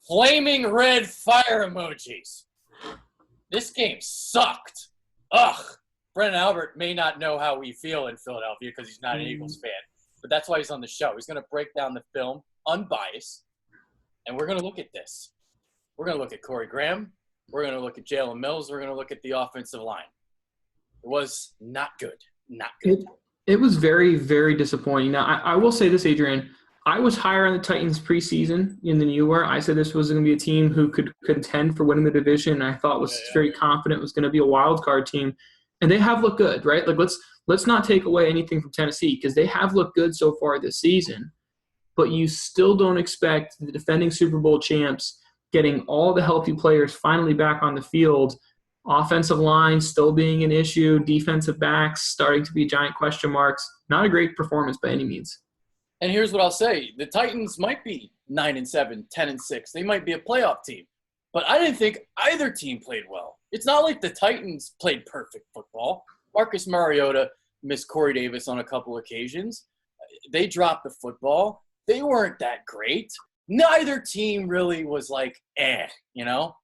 flaming red fire emojis. This game sucked. Ugh. Brendan Albert may not know how we feel in Philadelphia because he's not an Eagles fan, but that's why he's on the show. He's going to break down the film, unbiased, and we're going to look at this. We're going to look at Corey Graham. We're going to look at Jalen Mills. We're going to look at the offensive line. It was not good. Not good. It was very, very disappointing. Now, I will say this, Adrian. I was higher on the Titans preseason than you were. I said this was going to be a team who could contend for winning the division. I thought was very confident it was going to be a wild card team. And they have looked good, right? Like let's not take away anything from Tennessee because they have looked good so far this season. But you still don't expect the defending Super Bowl champs getting all the healthy players finally back on the field, offensive line still being an issue, defensive backs starting to be giant question marks. Not a great performance by any means. And here's what I'll say. The Titans might be 9-7, 10-6. They might be a playoff team. But I didn't think either team played well. It's not like the Titans played perfect football. Marcus Mariota missed Corey Davis on a couple occasions. They dropped the football. They weren't that great. Neither team really was like, you know?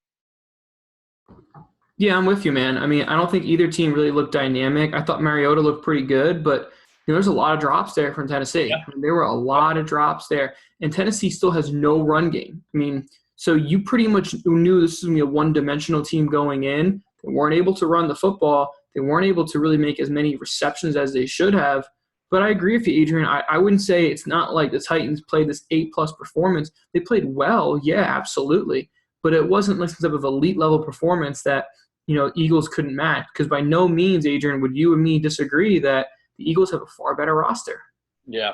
Yeah, I'm with you, man. I mean, I don't think either team really looked dynamic. I thought Mariota looked pretty good, but there's a lot of drops there from Tennessee. Yeah. I mean, there were a lot of drops there. And Tennessee still has no run game. I mean, so you pretty much knew this was going to be a one-dimensional team going in. They weren't able to run the football. They weren't able to really make as many receptions as they should have. But I agree with you, Adrian. I wouldn't say it's not like the Titans played this 8+ performance. They played well, yeah, absolutely. But it wasn't like some type of elite-level performance that, Eagles couldn't match. Because by no means, Adrian, would you and me disagree that the Eagles have a far better roster? Yeah.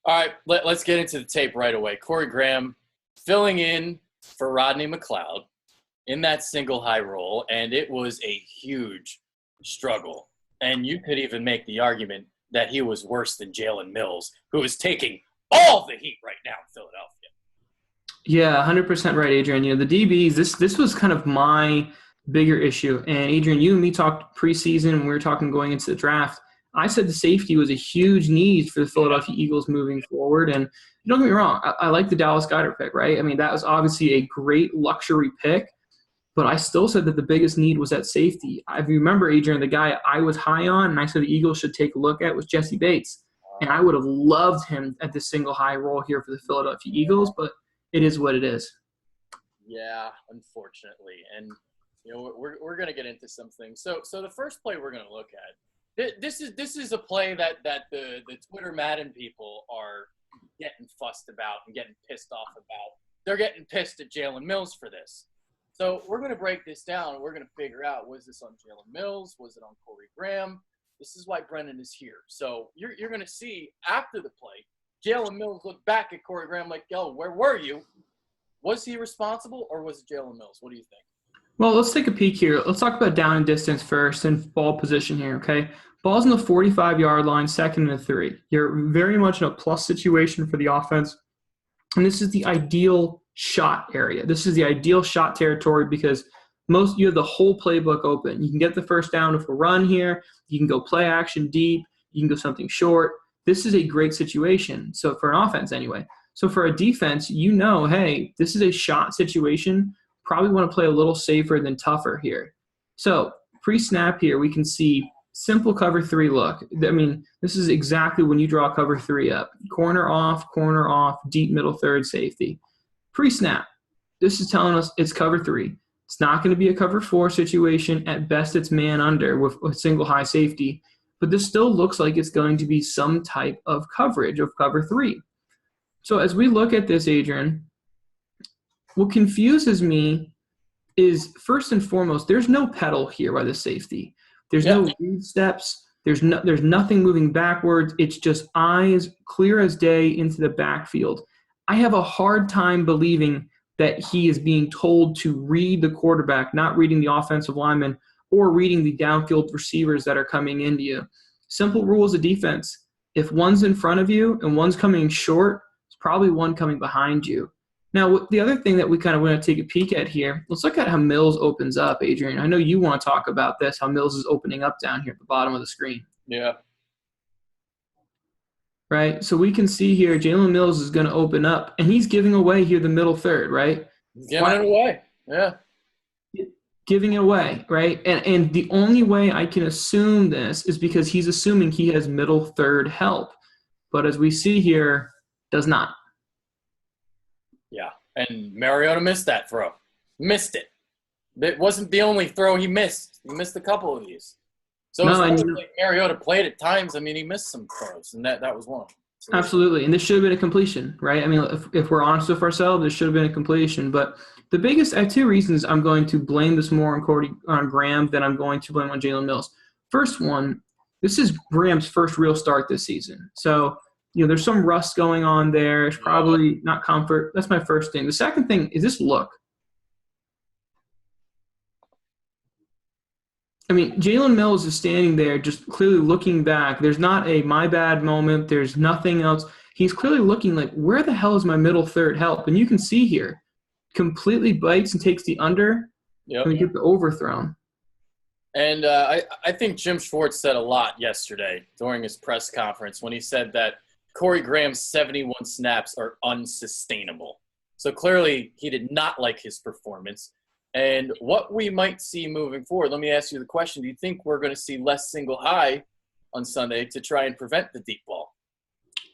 All right, let's get into the tape right away. Corey Graham filling in for Rodney McLeod in that single high roll, and it was a huge struggle. And you could even make the argument that he was worse than Jalen Mills, who is taking all the heat right now in Philadelphia. Yeah, 100% right, Adrian. The DBs, this was kind of my bigger issue. And Adrian, you and me talked preseason when we were talking going into the draft. I said the safety was a huge need for the Philadelphia Eagles moving forward. And don't get me wrong, I like the Dallas Goedert pick, right? I mean, that was obviously a great luxury pick, but I still said that the biggest need was at safety. I remember, Adrian, the guy I was high on and I said the Eagles should take a look at was Jesse Bates. And I would have loved him at this single high role here for the Philadelphia Eagles, but it is what it is. Yeah, unfortunately. And, we're going to get into some things. So the first play we're going to look at, this is a play that the Twitter Madden people are getting fussed about and getting pissed off about. They're getting pissed at Jalen Mills for this. So we're going to break this down, and we're going to figure out, was this on Jalen Mills? Was it on Corey Graham? This is why Brendan is here. So you're going to see after the play, Jalen Mills looked back at Corey Graham like, yo, where were you? Was he responsible, or was it Jalen Mills? What do you think? Well, let's take a peek here. Let's talk about down and distance first and ball position here, okay? Ball's in the 45-yard line, 2nd and 3. You're very much in a plus situation for the offense. And this is the ideal shot area. This is the ideal shot territory because you have the whole playbook open. You can get the first down with a run here. You can go play action deep. You can go something short. This is a great situation. So for an offense anyway. So for a defense, hey, this is a shot situation. Probably want to play a little safer than tougher here. So pre-snap here, we can see simple cover 3 look. I mean, this is exactly when you draw cover 3 up. Corner off, deep middle third safety. Pre-snap, this is telling us it's cover 3. It's not going to be a cover 4 situation. At best, it's man under with single high safety. But this still looks like it's going to be some type of coverage of cover 3. So as we look at this, Adrian, what confuses me is, first and foremost, there's no pedal here by the safety. There's no read steps. There's nothing moving backwards. It's just eyes clear as day into the backfield. I have a hard time believing that he is being told to read the quarterback, not reading the offensive lineman or reading the downfield receivers that are coming into you. Simple rules of defense. If one's in front of you and one's coming short, it's probably one coming behind you. Now, the other thing that we kind of want to take a peek at here, let's look at how Mills opens up, Adrian. I know you want to talk about this, how Mills is opening up down here at the bottom of the screen. Yeah. Right? So we can see here Jalen Mills is going to open up, and he's giving away here the middle third, right? Giving it away. Yeah. Giving it away, right? And the only way I can assume this is because he's assuming he has middle third help. But as we see here, does not. Yeah. And Mariota missed that throw. Missed it. It wasn't the only throw he missed. He missed a couple of these. So like Mariota played at times. I mean, he missed some throws, and that was one. So absolutely. And this should have been a completion, right? I mean, if we're honest with ourselves, this should have been a completion. But the biggest – I have two reasons I'm going to blame this more on Graham than I'm going to blame on Jalen Mills. First one, this is Graham's first real start this season. So, there's some rust going on there. It's probably not comfort. That's my first thing. The second thing is this look. I mean, Jalen Mills is standing there just clearly looking back. There's not a my bad moment. There's nothing else. He's clearly looking like, where the hell is my middle third help? And you can see here, completely bites and takes the under and get the overthrown. And I think Jim Schwartz said a lot yesterday during his press conference when he said that Corey Graham's 71 snaps are unsustainable. So clearly he did not like his performance. And what we might see moving forward, let me ask you the question. Do you think we're going to see less single high on Sunday to try and prevent the deep ball?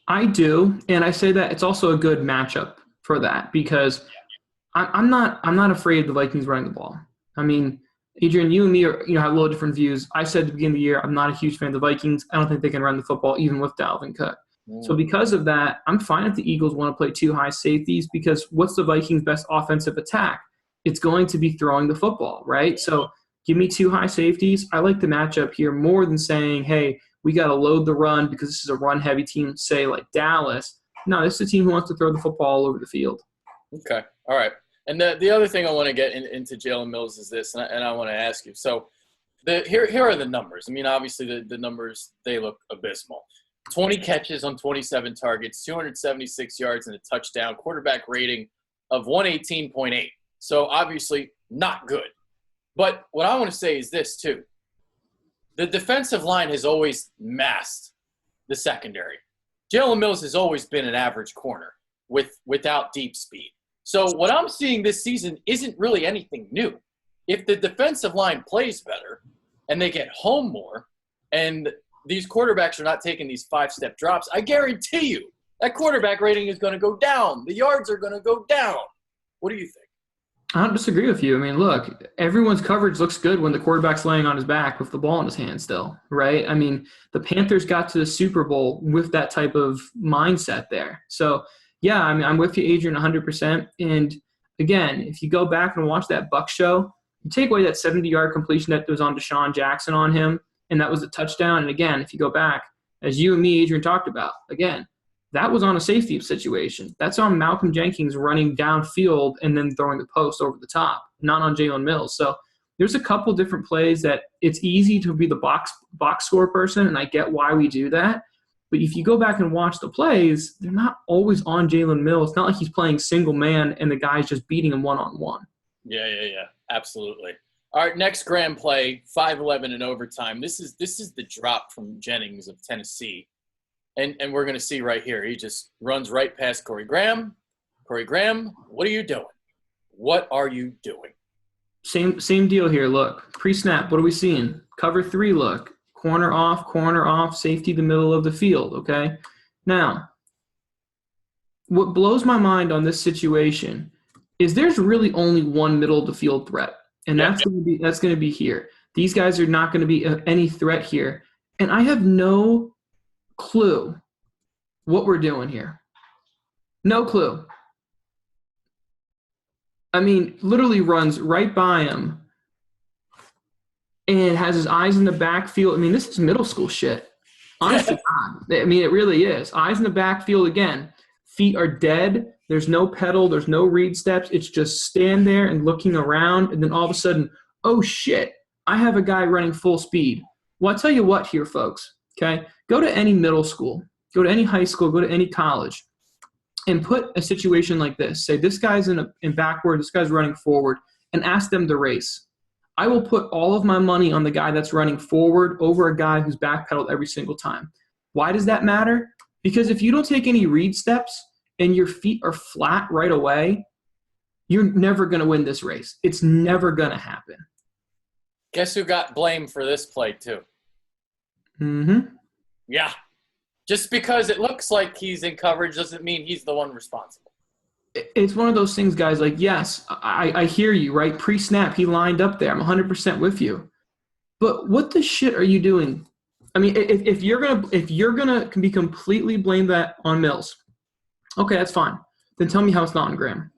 I do, and I say that it's also a good matchup for that because I'm not afraid of the Vikings running the ball. I mean, Adrian, you and me have a little different views. I said at the beginning of the year, I'm not a huge fan of the Vikings. I don't think they can run the football even with Dalvin Cook. So because of that, I'm fine if the Eagles want to play two high safeties because what's the Vikings' best offensive attack? It's going to be throwing the football, right? So give me two high safeties. I like the matchup here more than saying, hey, we got to load the run because this is a run-heavy team, say, like Dallas. No, this is a team who wants to throw the football all over the field. Okay. All right. And the other thing I want to get into Jalen Mills is this, and I want to ask you. So here are the numbers. I mean, obviously the numbers, they look abysmal. 20 catches on 27 targets, 276 yards and a touchdown, quarterback rating of 118.8. So obviously not good. But what I want to say is this too. The defensive line has always masked the secondary. Jalen Mills has always been an average corner without deep speed. So what I'm seeing this season isn't really anything new. If the defensive line plays better and they get home more and these quarterbacks are not taking these 5-step drops, I guarantee you that quarterback rating is going to go down. The yards are going to go down. What do you think? I don't disagree with you. I mean, look, everyone's coverage looks good when the quarterback's laying on his back with the ball in his hand still, right? I mean, the Panthers got to the Super Bowl with that type of mindset there. So, yeah, I mean, I'm with you, Adrian, 100%. And, again, if you go back and watch that Buck show, you take away that 70-yard completion that was on Deshaun Jackson on him, and that was a touchdown. And, again, if you go back, as you and me, Adrian, talked about, again, that was on a safety situation. That's on Malcolm Jenkins running downfield and then throwing the post over the top, not on Jalen Mills. So there's a couple different plays that it's easy to be the box score person, and I get why we do that. But if you go back and watch the plays, they're not always on Jalen Mills. It's not like he's playing single man and the guy's just beating him one-on-one. Yeah. Absolutely. All right, next grand play, 5-11 in overtime. This is the drop from Jennings of Tennessee. And we're going to see right here. He just runs right past Corey Graham. Corey Graham, what are you doing? What are you doing? Same deal here. Look, pre-snap, what are we seeing? Cover 3 look. Corner off, safety the middle of the field, okay? Now, what blows my mind on this situation is there's really only one middle of the field threat, and that's going to be here. These guys are not going to be any threat here. And I have no clue what we're doing here. No clue. I mean, literally runs right by him and has his eyes in the backfield. I mean, this is middle school shit. Honestly, God. I mean, it really is. Eyes in the backfield again. Feet are dead. There's no pedal. There's no read steps. It's just stand there and looking around. And then all of a sudden, oh, shit, I have a guy running full speed. Well, I'll tell you what here, folks, okay? Go to any middle school. Go to any high school. Go to any college. And put a situation like this. Say this guy's in backward, this guy's running forward, and ask them to race. I will put all of my money on the guy that's running forward over a guy who's backpedaled every single time. Why does that matter? Because if you don't take any read steps and your feet are flat right away, you're never going to win this race. It's never going to happen. Guess who got blamed for this play too? Mm-hmm. Yeah. Just because it looks like he's in coverage doesn't mean he's the one responsible. It's one of those things, guys, like, yes, I hear you, right? Pre-snap, he lined up there. I'm 100% with you. But what the shit are you doing? I mean, if you're gonna be completely blame that on Mills, okay, that's fine. Then tell me how it's not on Graham.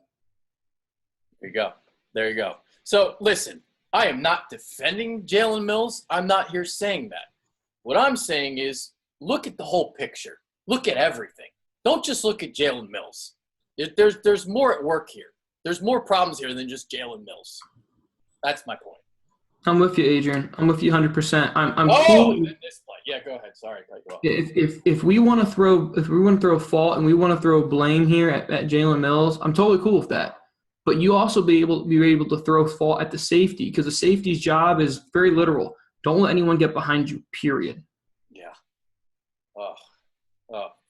There you go. There you go. So, listen, I am not defending Jalen Mills. I'm not here saying that. What I'm saying is look at the whole picture. Look at everything. Don't just look at Jalen Mills. There's more at work here. There's more problems here than just Jalen Mills. That's my point. I'm with you, Adrian. I'm with you 100%. I'm cool. Cool. This play. Yeah, go ahead. Sorry, cut you off. If we want to throw a fault and we want to throw blame here at Jalen Mills, I'm totally cool with that. But you also be able to throw fault at the safety, because the safety's job is very literal. Don't let anyone get behind you. Period. Yeah.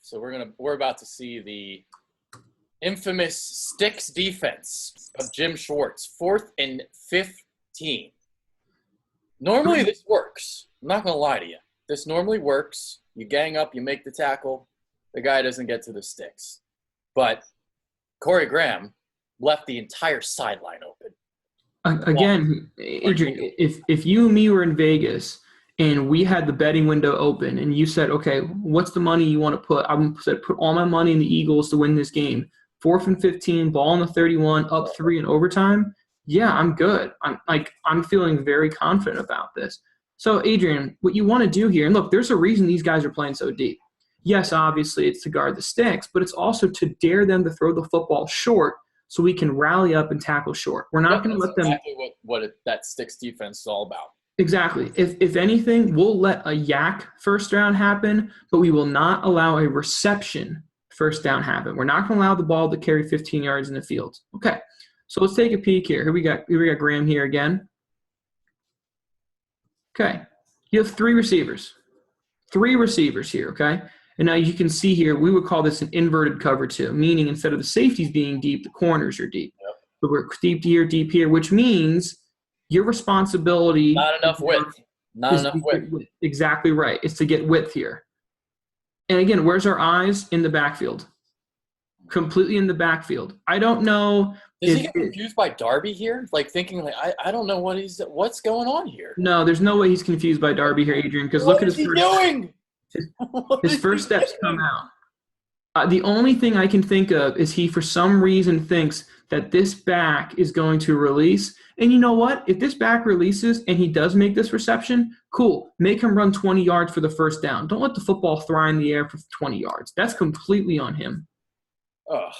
So we're about to see the infamous sticks defense of Jim Schwartz, 4th and 15. Normally this works. I'm not going to lie to you. This normally works. You gang up, you make the tackle. The guy doesn't get to the sticks. But Corey Graham left the entire sideline open. Again, Adrian, if you and me were in Vegas and we had the betting window open and you said, okay, what's the money you want to put? I said put all my money in the Eagles to win this game. 4th and 15, ball on the 31, up 3 in overtime. Yeah, I'm good. I'm feeling very confident about this. So, Adrian, what you want to do here, and look, there's a reason these guys are playing so deep. Yes, obviously it's to guard the sticks, but it's also to dare them to throw the football short so we can rally up and tackle short. We're not going to let them – exactly what that sticks defense is all about. Exactly. If anything, we'll let a yak first down happen, but we will not allow a reception first down happen. We're not going to allow the ball to carry 15 yards in the field. Okay. So let's take a peek here. Here we got Graham here again. Okay. You have 3 receivers. 3 receivers here, okay? And now you can see here, we would call this an inverted cover 2, meaning instead of the safeties being deep, the corners are deep. Yep. But we're deep here, which means your responsibility – Not enough width. Not enough width. Exactly right. It's to get width here. And again, where's our eyes? In the backfield. Completely in the backfield. I don't know – Does he get confused by Darby here? Like thinking, like, I don't know what's going on here. No, there's no way he's confused by Darby here, Adrian, because look at his first doing? His first steps come out. The only thing I can think of is he, for some reason, thinks that this back is going to release. And you know what? If this back releases and he does make this reception, cool. Make him run 20 yards for the first down. Don't let the football fly in the air for 20 yards. That's completely on him. Ugh.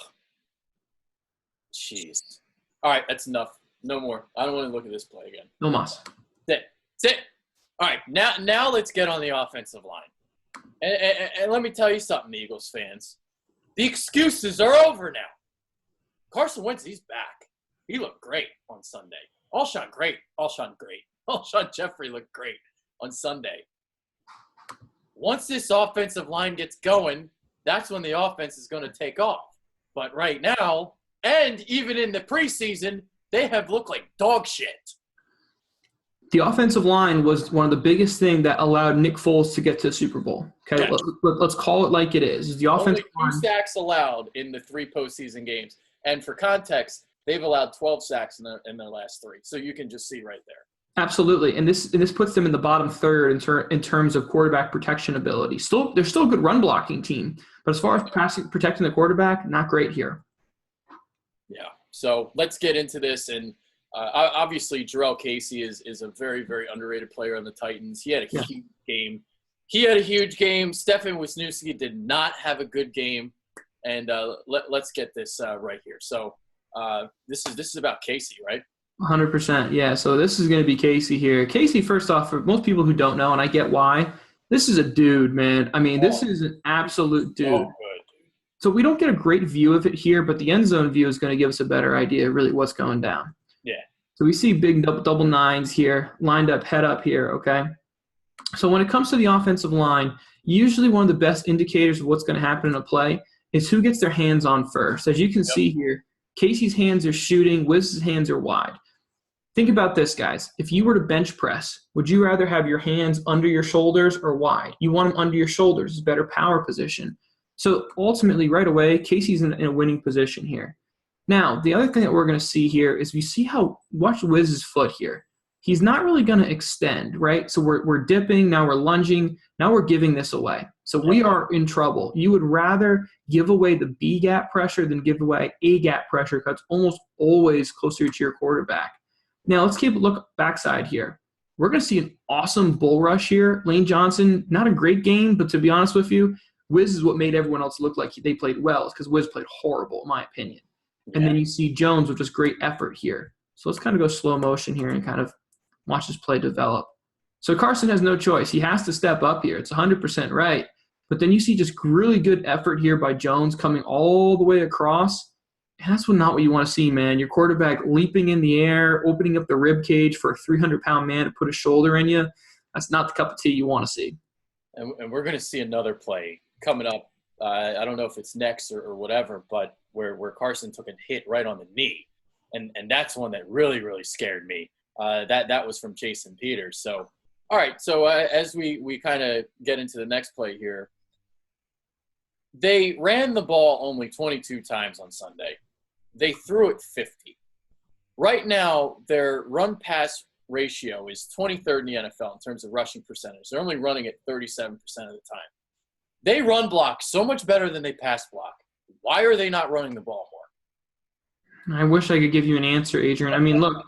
Jeez. All right, that's enough. No more. I don't want to look at this play again. No mas. That's it. All right, now let's get on the offensive line. And let me tell you something, Eagles fans. The excuses are over now. Carson Wentz, he's back. He looked great on Sunday. Alshon great. Alshon Jeffrey looked great on Sunday. Once this offensive line gets going, that's when the offense is going to take off. But right now, and even in the preseason, they have looked like dog shit. The offensive line was one of the biggest things that allowed Nick Foles to get to the Super Bowl. Okay, yeah. Let's call it like it is. The offensive line. 2 sacks allowed in the 3 postseason games. And for context, they've allowed 12 sacks in their last 3. So you can just see right there. Absolutely, and this puts them in the bottom third in terms of quarterback protection ability. They're still a good run blocking team, but as far as protecting the quarterback, not great here. Yeah. So let's get into this. And obviously, Jarrell Casey is a very, very underrated player on the Titans. He had a huge game. Stefan Wisniewski did not have a good game. And let's get this right here. So this is about Casey, right? 100%, yeah. So this is going to be Casey here. Casey, first off, for most people who don't know, and I get why, this is a dude, man. I mean, this is an absolute dude. Oh, good. So we don't get a great view of it here, but the end zone view is going to give us a better idea of really what's going down. Yeah. So we see big double nines here, lined up, head up here, okay? So when it comes to the offensive line, usually one of the best indicators of what's going to happen in a play is who gets their hands on first. As you can see here, Casey's hands are shooting. Wiz's hands are wide. Think about this, guys. If you were to bench press, would you rather have your hands under your shoulders or wide? You want them under your shoulders. It's better power position. So ultimately, right away, Casey's in a winning position here. Now, the other thing that we're going to see here is watch Wiz's foot here. He's not really going to extend, right? So we're dipping, now we're lunging, now we're giving this away. So we are in trouble. You would rather give away the B gap pressure than give away A gap pressure because it's almost always closer to your quarterback. Now let's keep a look backside here. We're going to see an awesome bull rush here. Lane Johnson, not a great game, but to be honest with you, Wiz is what made everyone else look like they played well because Wiz played horrible, in my opinion. And then you see Jones with just great effort here. So let's kind of go slow motion here and kind of watch this play develop. So Carson has no choice. He has to step up here. It's 100% right. But then you see just really good effort here by Jones coming all the way across. And that's not what you want to see, man. Your quarterback leaping in the air, opening up the rib cage for a 300-pound man to put a shoulder in you. That's not the cup of tea you want to see. And we're going to see another play coming up. I don't know if it's next or whatever, but where Carson took a hit right on the knee. And that's one that really, really scared me. That was from Jason Peters. So, all right. So as we kind of get into the next play here, they ran the ball only 22 times on Sunday. They threw it 50. Right now, their run-pass ratio is 23rd in the NFL in terms of rushing percentage. They're only running it 37% of the time. They run block so much better than they pass block. Why are they not running the ball more? I wish I could give you an answer, Adrian. I mean, look,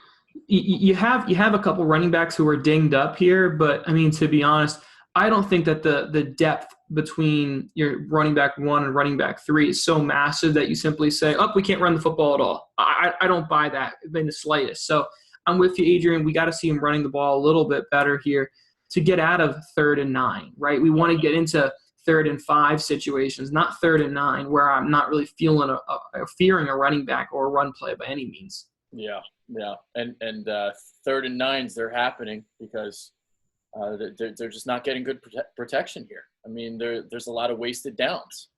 you have a couple running backs who are dinged up here, but, I mean, to be honest, I don't think that the depth between your running back 1 and running back 3 is so massive that you simply say, we can't run the football at all. I don't buy that in the slightest. So I'm with you, Adrian. We got to see him running the ball a little bit better here to get out of 3rd and 9, right? We want to get into 3rd and 5 situations, not 3rd and 9, where I'm not really fearing a running back or a run play by any means. Yeah. And 3rd and 9s, they're happening because they're just not getting good protection here. I mean, there's a lot of wasted downs.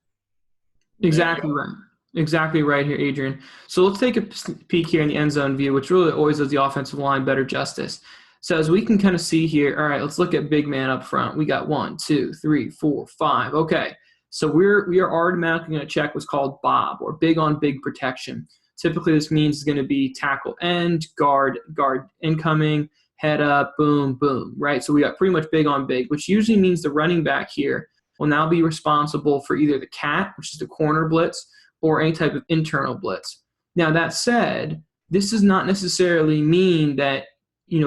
Exactly right. Exactly right here, Adrian. So let's take a peek here in the end zone view, which really always does the offensive line better justice. So as we can kind of see here, all right, let's look at big man up front. We got 1, 2, 3, 4, 5. Okay, so we are automatically going to check what's called BOB, or big on big protection. Typically, this means it's going to be tackle end, guard incoming, head up, boom, boom, right? So we got pretty much big on big, which usually means the running back here will now be responsible for either the cat, which is the corner blitz, or any type of internal blitz. Now, that said, this does not necessarily mean that,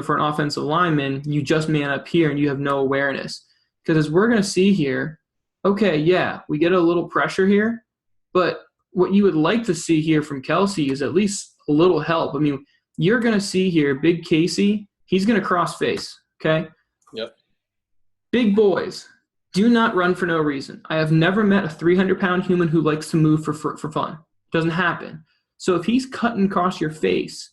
for an offensive lineman, you just man up here and you have no awareness. Because as we're going to see here, okay, yeah, we get a little pressure here, but what you would like to see here from Kelsey is at least a little help. I mean, you're going to see here, big Casey, he's going to cross face, okay? Yep. Big boys, do not run for no reason. I have never met a 300-pound human who likes to move for fun. It doesn't happen. So if he's cutting across your face,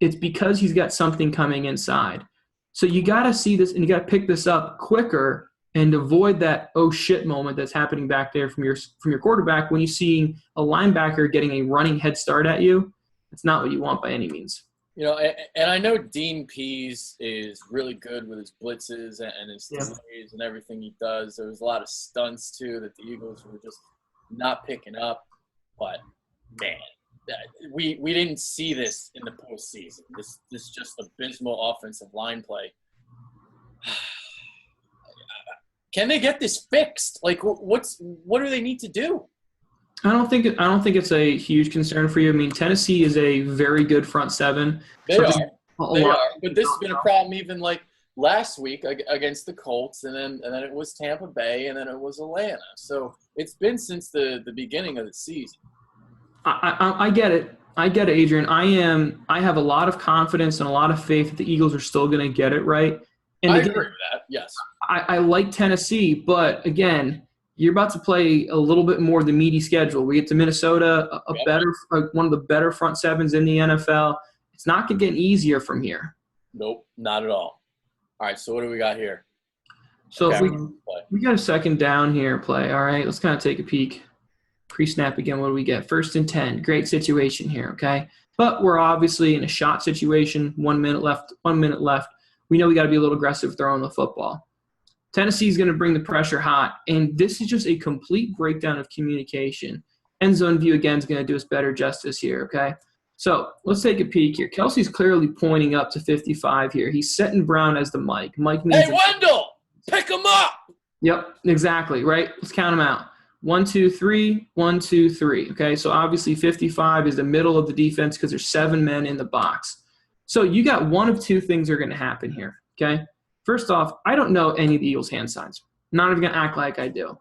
it's because he's got something coming inside. So you got to see this, and you got to pick this up quicker and avoid that oh shit moment that's happening back there from your quarterback when you see a linebacker getting a running head start at you. It's not what you want by any means. And I know Dean Pease is really good with his blitzes and his plays and everything he does. There was a lot of stunts, too, that the Eagles were just not picking up. But, man, we didn't see this in the postseason. This just abysmal offensive line play. Can they get this fixed? Like, what do they need to do? I don't think it's a huge concern for you. I mean, Tennessee is a very good front seven. They are. But this has been a problem even like last week against the Colts, and then it was Tampa Bay, and then it was Atlanta. So it's been since the beginning of the season. I get it. I get it, Adrian. I have a lot of confidence and a lot of faith that the Eagles are still going to get it right. And I agree with that, yes. I like Tennessee, but again, you're about to play a little bit more of the meaty schedule. We get to Minnesota, one of the better front sevens in the NFL. It's not going to get easier from here. Nope, not at all. All right, so what do we got here? So if we got a second down here play. All right, let's kind of take a peek. Pre-snap again, what do we get? 1st and 10. Great situation here, okay? But we're obviously in a shot situation. 1 minute left. We know we got to be a little aggressive throwing the football. Tennessee's going to bring the pressure hot, and this is just a complete breakdown of communication. End zone view, again, is going to do us better justice here, okay? So let's take a peek here. Kelsey's clearly pointing up to 55 here. He's setting Brown as the Mike. Mike means hey, Wendell, pick him up. Yep, exactly, right? Let's count them out. 1, 2, 3, 1, 2, 3. Okay, so obviously 55 is the middle of the defense because there's 7 men in the box. So you got one of two things are going to happen here, okay? First off, I don't know any of the Eagles' hand signs. I'm not even going to act like I do.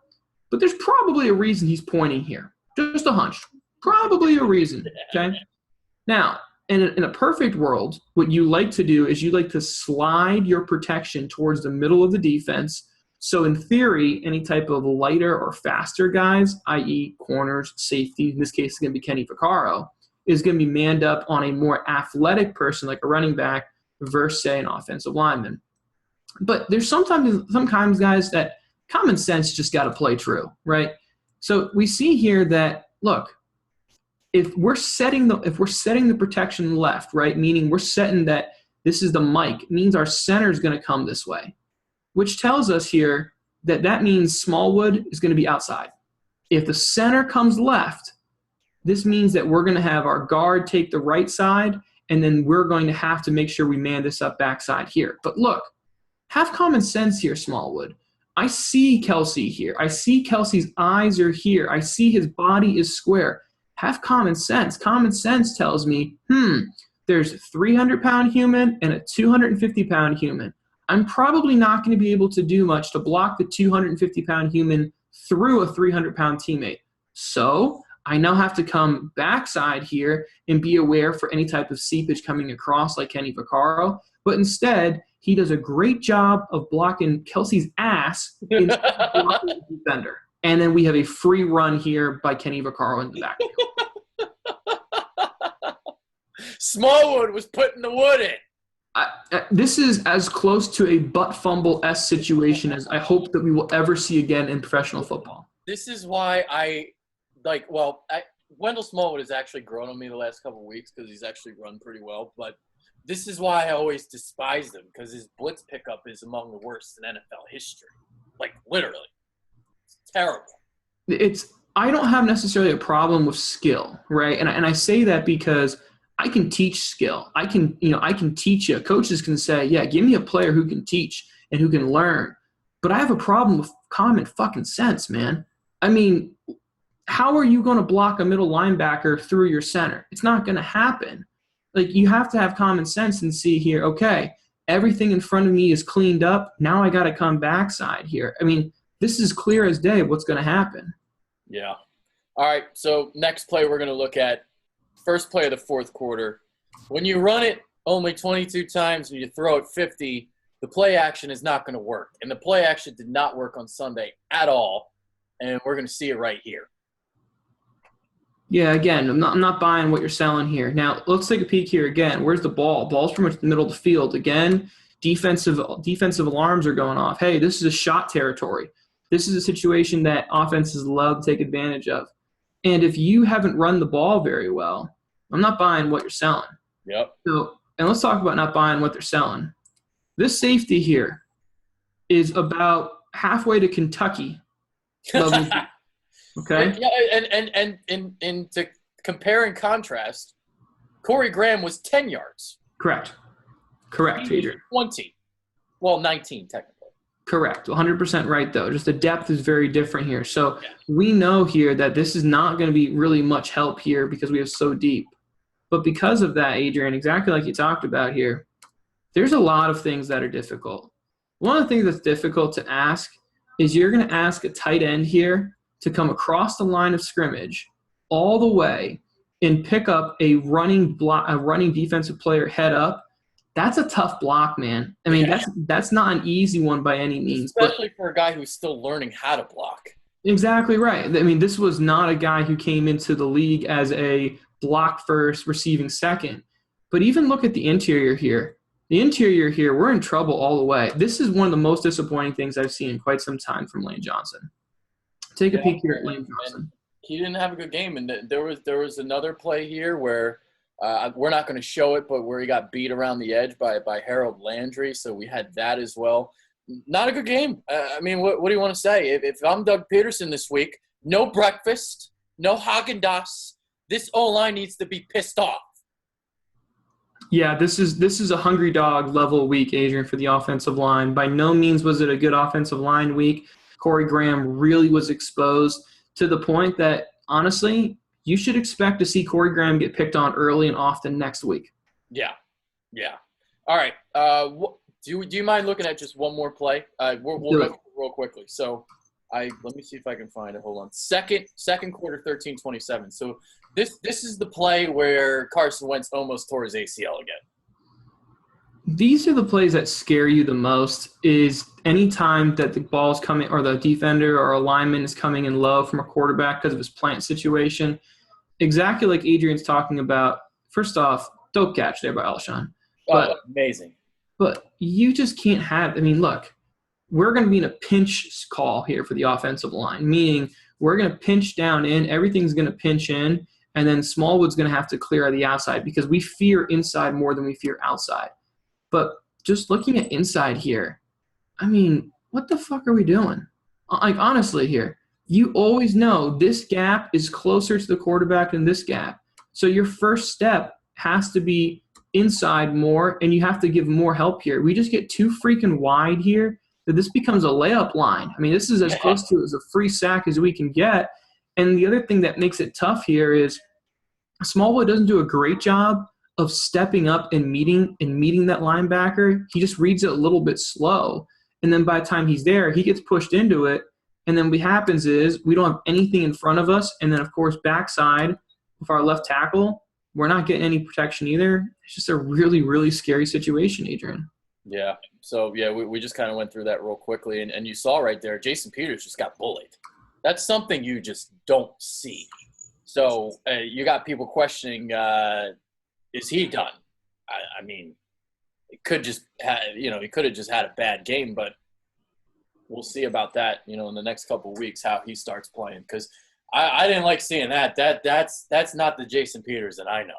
But there's probably a reason he's pointing here. Just a hunch. Probably a reason, okay? Now, in a perfect world, what you like to do is you like to slide your protection towards the middle of the defense. So in theory, any type of lighter or faster guys, i.e. corners, safety, in this case it's going to be Kenny Vaccaro, is going to be manned up on a more athletic person like a running back versus, say, an offensive lineman. But there's sometimes guys that common sense just got to play true, right? So we see here that, look, if we're setting the protection left, right, meaning we're setting that this is the Mike, means our center is going to come this way, which tells us here that means Smallwood is going to be outside. If the center comes left, this means that we're going to have our guard take the right side, and then we're going to have to make sure we man this up backside here. But look, have common sense here, Smallwood. I see Kelsey here. I see Kelsey's eyes are here. I see his body is square. Have common sense. Common sense tells me, there's a 300-pound human and a 250-pound human. I'm probably not going to be able to do much to block the 250-pound human through a 300-pound teammate. So I now have to come backside here and be aware for any type of seepage coming across like Kenny Vaccaro. But instead, he does a great job of blocking Kelsey's ass in blocking the defender. And then we have a free run here by Kenny Vaccaro in the backfield. Smallwood was putting the wood in. This is as close to a butt fumble-esque situation as I hope that we will ever see again in professional football. This is why Wendell Smallwood has actually grown on me the last couple of weeks because he's actually run pretty well. But this is why I always despised him, because his blitz pickup is among the worst in NFL history. Like, literally. It's terrible. I don't have necessarily a problem with skill, right? And I say that because I can teach skill. I can teach you. Coaches can say, yeah, give me a player who can teach and who can learn. But I have a problem with common fucking sense, man. I mean, how are you going to block a middle linebacker through your center? It's not going to happen. Like, you have to have common sense and see here, okay, everything in front of me is cleaned up. Now I got to come backside here. I mean, this is clear as day what's going to happen. Yeah. All right, so next play we're going to look at, first play of the fourth quarter. When you run it only 22 times and you throw it 50, the play action is not going to work. And the play action did not work on Sunday at all, and we're going to see it right here. Yeah, again, I'm not buying what you're selling here. Now, let's take a peek here again. Where's the ball? Ball's pretty much in the middle of the field. Again, defensive alarms are going off. Hey, this is a shot territory. This is a situation that offenses love to take advantage of. And if you haven't run the ball very well, I'm not buying what you're selling. Yep. So, and let's talk about not buying what they're selling. This safety here is about halfway to Kentucky. Okay. Yeah, and to compare and contrast, Corey Graham was 10 yards. Correct, Adrian. 20. Well, 19 technically. Correct. 100% right, though. Just the depth is very different here. So we know here that this is not going to be really much help here because we have so deep. But because of that, Adrian, exactly like you talked about here, there's a lot of things that are difficult. One of the things that's difficult to ask is you're going to ask a tight end here to come across the line of scrimmage all the way and pick up a running defensive player head up. That's a tough block, man. I mean, that's not an easy one by any means. Especially for a guy who's still learning how to block. Exactly right. I mean, this was not a guy who came into the league as a block first, receiving second. But even look at the interior here. The interior here, we're in trouble all the way. This is one of the most disappointing things I've seen in quite some time from Lane Johnson. Take a peek here at Lane Johnson. He didn't have a good game, and there was another play here where we're not going to show it, but where he got beat around the edge by Harold Landry, so we had that as well. Not a good game. I mean, what do you want to say? If I'm Doug Peterson this week, no breakfast, no Haagen-Dazs. This O-line needs to be pissed off. Yeah, this is a hungry dog level week, Adrian, for the offensive line. By no means was it a good offensive line week. Corey Graham really was exposed to the point that, honestly, you should expect to see Corey Graham get picked on early and often next week. Yeah. All right. Do you mind looking at just one more play? We'll go real quickly. So let me see if I can find it. Hold on. Second quarter, 13-27. So this is the play where Carson Wentz almost tore his ACL again. These are the plays that scare you the most, is any time that the ball's coming or the defender or a lineman is coming in low from a quarterback because of his plant situation. Exactly like Adrian's talking about. First off, dope catch there by Alshon. Amazing. But you just can't have – I mean, look, we're going to be in a pinch call here for the offensive line, meaning we're going to pinch down in, everything's going to pinch in, and then Smallwood's going to have to clear the outside because we fear inside more than we fear outside. But just looking at inside here, I mean, what the fuck are we doing? Like, honestly here, you always know this gap is closer to the quarterback than this gap. So your first step has to be inside more, and you have to give more help here. We just get too freaking wide here that this becomes a layup line. I mean, this is as close to as a free sack as we can get. And the other thing that makes it tough here is Smallwood doesn't do a great job of stepping up and meeting that linebacker. He just reads it a little bit slow. And then by the time he's there, he gets pushed into it. And then what happens is we don't have anything in front of us. And then, of course, backside with our left tackle, we're not getting any protection either. It's just a really, really scary situation, Adrian. Yeah. So, yeah, we just kind of went through that real quickly. And you saw right there, Jason Peters just got bullied. That's something you just don't see. So you got people questioning, is he done? I mean, it could just he could have just had a bad game, but we'll see about that, in the next couple of weeks, how he starts playing. Because I didn't like seeing that. That's not the Jason Peters that I know.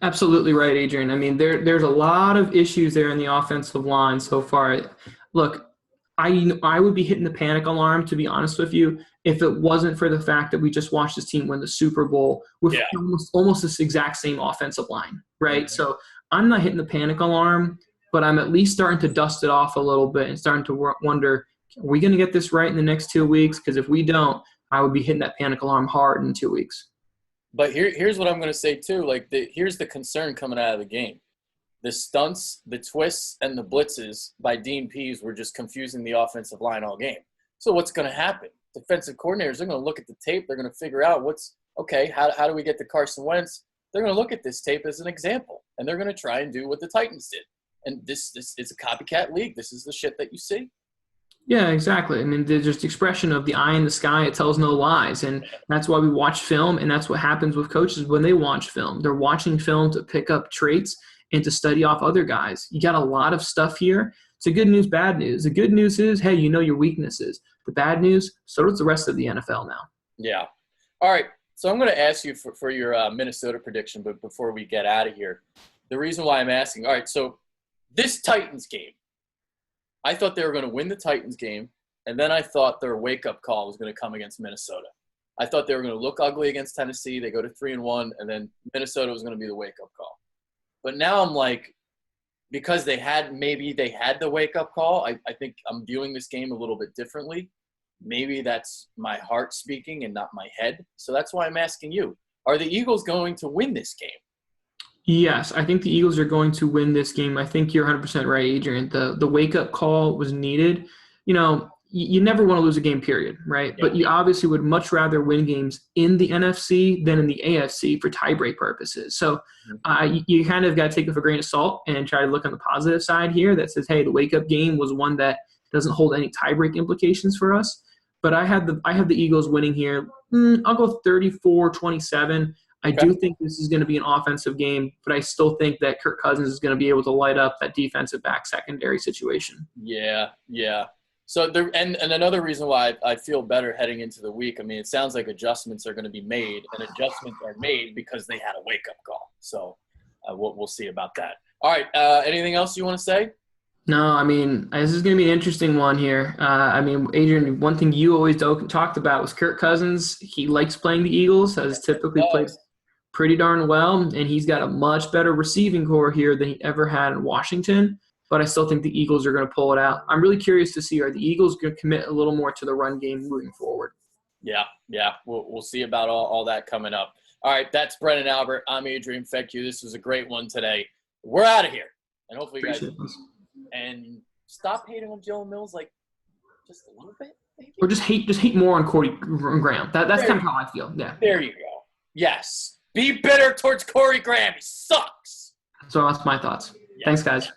Absolutely right, Adrian. I mean, there's a lot of issues there in the offensive line so far. Look, I would be hitting the panic alarm, to be honest with you, if it wasn't for the fact that we just watched this team win the Super Bowl with almost this exact same offensive line, right? Mm-hmm. So I'm not hitting the panic alarm, but I'm at least starting to dust it off a little bit and starting to wonder, are we going to get this right in the next 2 weeks? Because if we don't, I would be hitting that panic alarm hard in 2 weeks. But here's what I'm going to say too. Here's the concern coming out of the game. The stunts, the twists, and the blitzes by Dean Pease were just confusing the offensive line all game. So what's going to happen? Defensive coordinators are going to look at the tape. They're going to figure out how do we get to Carson Wentz? They're going to look at this tape as an example, and they're going to try and do what the Titans did. And this is a copycat league. This is the shit that you see. Yeah, exactly. I mean, there's just expression of the eye in the sky. It tells no lies. And that's why we watch film, and that's what happens with coaches when they watch film. They're watching film to pick up traits and to study off other guys. You got a lot of stuff here. It's a good news, bad news. The good news is, hey, you know your weaknesses. The bad news, so does the rest of the NFL now. Yeah. All right. So I'm going to ask you for your Minnesota prediction, but before we get out of here, the reason why I'm asking, all right, so this Titans game, I thought they were going to win the Titans game, and then I thought their wake-up call was going to come against Minnesota. I thought they were going to look ugly against Tennessee. They go to 3-1, and then Minnesota was going to be the wake-up call. But now I'm like, because they had the wake-up call, I think I'm viewing this game a little bit differently. Maybe that's my heart speaking and not my head. So that's why I'm asking you, are the Eagles going to win this game? Yes, I think the Eagles are going to win this game. I think you're 100% right, Adrian. The wake-up call was needed. You never want to lose a game, period, right? Yeah. But you obviously would much rather win games in the NFC than in the AFC for tiebreak purposes. So you kind of got to take it with a grain of salt and try to look on the positive side here that says, hey, the wake-up game was one that doesn't hold any tiebreak implications for us. But I have the Eagles winning here. I'll go 34-27. I do think this is going to be an offensive game, but I still think that Kirk Cousins is going to be able to light up that defensive back secondary situation. Yeah. So there, and another reason why I feel better heading into the week. I mean, it sounds like adjustments are going to be made, and adjustments are made because they had a wake up call. So we'll see about that. All right. Anything else you want to say? No, I mean, this is going to be an interesting one here. I mean, Adrian, one thing you always talked about was Kirk Cousins. He likes playing the Eagles, has typically played pretty darn well, and he's got a much better receiving core here than he ever had in Washington. But I still think the Eagles are going to pull it out. I'm really curious to see, are the Eagles going to commit a little more to the run game moving forward? Yeah. We'll see about all that coming up. All right, that's Brennan Albert. I'm Adrian Fecchio. This was a great one today. We're out of here. And hopefully you guys – and stop hating on Jalen Mills, like, just a little bit, maybe? Or just hate more on Corey Graham. That's kind of how I feel. Yeah. There you go. Yes. Be bitter towards Corey Graham. He sucks. So that's my thoughts. Yeah. Thanks, guys.